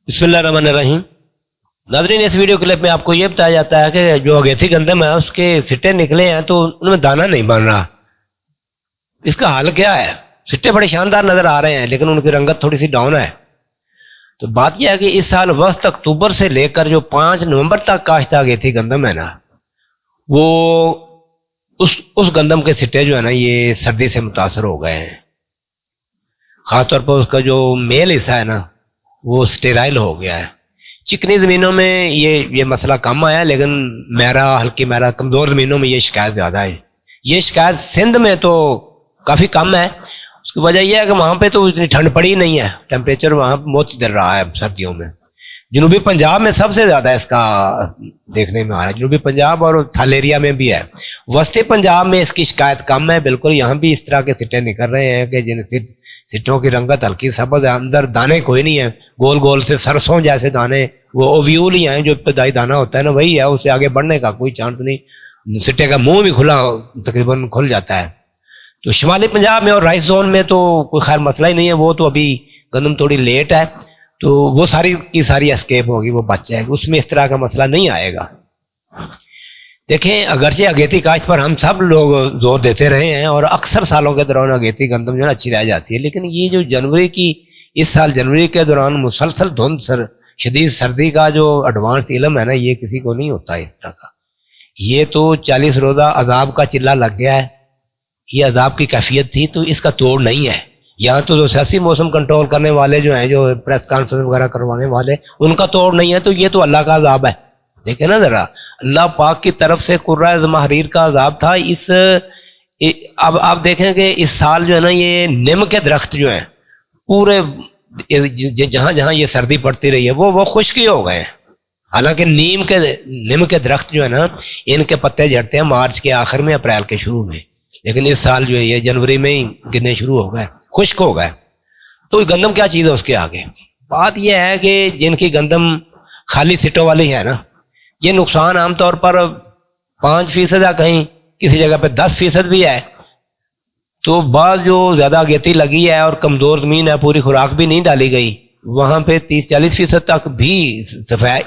بسم اللہ الرحمن الرحیم۔ ناظرین، اس ویڈیو کلپ میں آپ کو یہ بتایا جاتا ہے کہ جو اگیتھی گندم ہے اس کے سٹے نکلے ہیں تو ان میں دانہ نہیں بن رہا، اس کا حل کیا ہے؟ سٹے بڑے شاندار نظر آ رہے ہیں لیکن ان کی رنگت تھوڑی سی ڈاؤن ہے۔ تو بات یہ ہے کہ اس سال وسط اکتوبر سے لے کر جو 5 نومبر تک کاشتہ اگیتھی گندم ہے نا، وہ اس گندم کے سٹے جو ہے نا یہ سردی سے متاثر ہو گئے ہیں۔ خاص طور پر اس کا جو میل حصہ ہے نا وہ سٹیرائل ہو گیا ہے۔ چکنی زمینوں میں یہ مسئلہ کم آیا لیکن ہلکی میرا کمزور زمینوں میں یہ شکایت زیادہ ہے۔ یہ شکایت سندھ میں تو کافی کم ہے۔ اس کی وجہ یہ ہے کہ وہاں پہ تو اتنی ٹھنڈ پڑی نہیں ہے، ٹیمپریچر وہاں معتدل رہا ہے سردیوں میں۔ جنوبی پنجاب میں سب سے زیادہ اس کا دیکھنے میں آ رہا ہے، جنوبی پنجاب اور تھل ایریا میں بھی ہے۔ وسطی پنجاب میں اس کی شکایت کم ہے، بالکل یہاں بھی اس طرح کے سٹے نکل رہے ہیں کہ جن سٹوں کی رنگت ہلکی سبز ہے، اندر دانے کوئی نہیں ہے، گول گول سے سرسوں جیسے دانے، وہ اویول ہی ہیں، جو ابتدائی دانہ ہوتا ہے نا وہی ہے، اس سے آگے بڑھنے کا کوئی چانس نہیں۔ سٹے کا منہ بھی تقریباً کھل جاتا ہے۔ تو شمالی پنجاب میں اور رائس زون میں تو کوئی خیر مسئلہ ہی نہیں ہے، وہ تو ابھی گندم تھوڑی لیٹ ہے تو وہ ساری کی ساری اسکیپ ہوگی، وہ بچ جائے گی، اس میں اس طرح کا مسئلہ نہیں آئے گا۔ دیکھیں، اگرچہ اگیتھی کاشت پر ہم سب لوگ زور دیتے رہے ہیں اور اکثر سالوں کے دوران اگیتھی گندم جو ہے اچھی رہ جاتی ہے، لیکن یہ جو اس سال جنوری کے دوران مسلسل شدید سردی کا جو ایڈوانس علم ہے نا، یہ کسی کو نہیں ہوتا اس طرح کا۔ یہ تو 40 روزہ عذاب کا چلہ لگ گیا ہے، یہ عذاب کی کیفیت تھی تو اس کا توڑ نہیں ہے۔ یہاں تو جو سیاسی موسم کنٹرول کرنے والے جو ہیں، جو پریس کانفرنس وغیرہ کروانے والے، ان کا توڑ نہیں ہے، تو یہ تو اللہ کا عذاب ہے۔ دیکھیں نا ذرا، اللہ پاک کی طرف سے قرہ زمحریر کا عذاب تھا۔ اب آپ دیکھیں کہ اس سال جو ہے نا یہ نیم کے درخت جو ہیں پورے جہاں جہاں یہ سردی پڑتی رہی ہے وہ خشکی ہو گئے ہیں۔ حالانکہ نیم کے درخت جو ہے نا ان کے پتے جھڑتے ہیں مارچ کے آخر میں، اپریل کے شروع میں، لیکن اس سال جو ہے یہ جنوری میں ہی گرنے شروع ہو گئے، خشک ہو گئے۔ تو گندم کیا چیز ہے اس کے آگے؟ بات یہ ہے کہ جن کی گندم خالی سٹوں والی ہے نا، یہ نقصان عام طور پر 5% ہے، کہیں کسی جگہ پہ 10% بھی ہے۔ تو بعض جو زیادہ اگیتھی لگی ہے اور کمزور زمین ہے، پوری خوراک بھی نہیں ڈالی گئی، وہاں پہ 30-40% تک بھی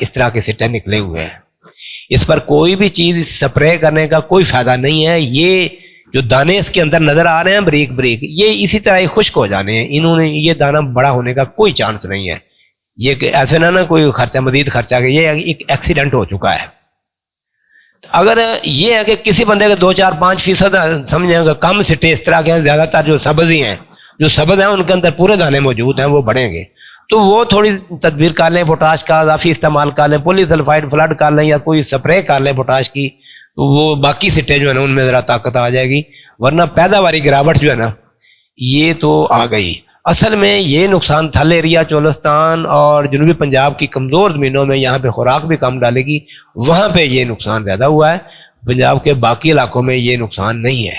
اس طرح کے سٹے نکلے ہوئے ہیں۔ اس پر کوئی بھی چیز سپرے کرنے کا کوئی فائدہ نہیں ہے۔ یہ جو دانے اس کے اندر نظر آ رہے ہیں بریک یہ اسی طرح ہی خشک ہو جانے ہیں، انہوں نے یہ دانہ بڑا ہونے کا کوئی چانس نہیں ہے۔ یہ ایسے نہ کوئی مزید خرچہ کہ یہ ایک ایکسیڈنٹ ہو چکا ہے۔ اگر یہ ہے کہ کسی بندے کے 2-4-5% سمجھیں گے کم سٹے اس طرح کے ہیں، زیادہ تر جو سبز ہی ہیں، جو سبز ہیں ان کے اندر پورے دانے موجود ہیں، وہ بڑھیں گے، تو وہ تھوڑی تدبیر کر لیں، پوٹاش کا اضافی استعمال کر لیں، پولی سلفائڈ فلڈ کر لیں، یا کوئی سپرے کر لیں پوٹاش کی، تو وہ باقی سٹے جو ہے نا ان میں ذرا طاقت آ جائے گی، ورنہ پیداواری گراوٹ جو ہے نا یہ تو آ گئی۔ اصل میں یہ نقصان تھل ایریا، چولستان اور جنوبی پنجاب کی کمزور زمینوں میں، یہاں پہ خوراک بھی کم ڈالے گی، وہاں پہ یہ نقصان زیادہ ہوا ہے، پنجاب کے باقی علاقوں میں یہ نقصان نہیں ہے۔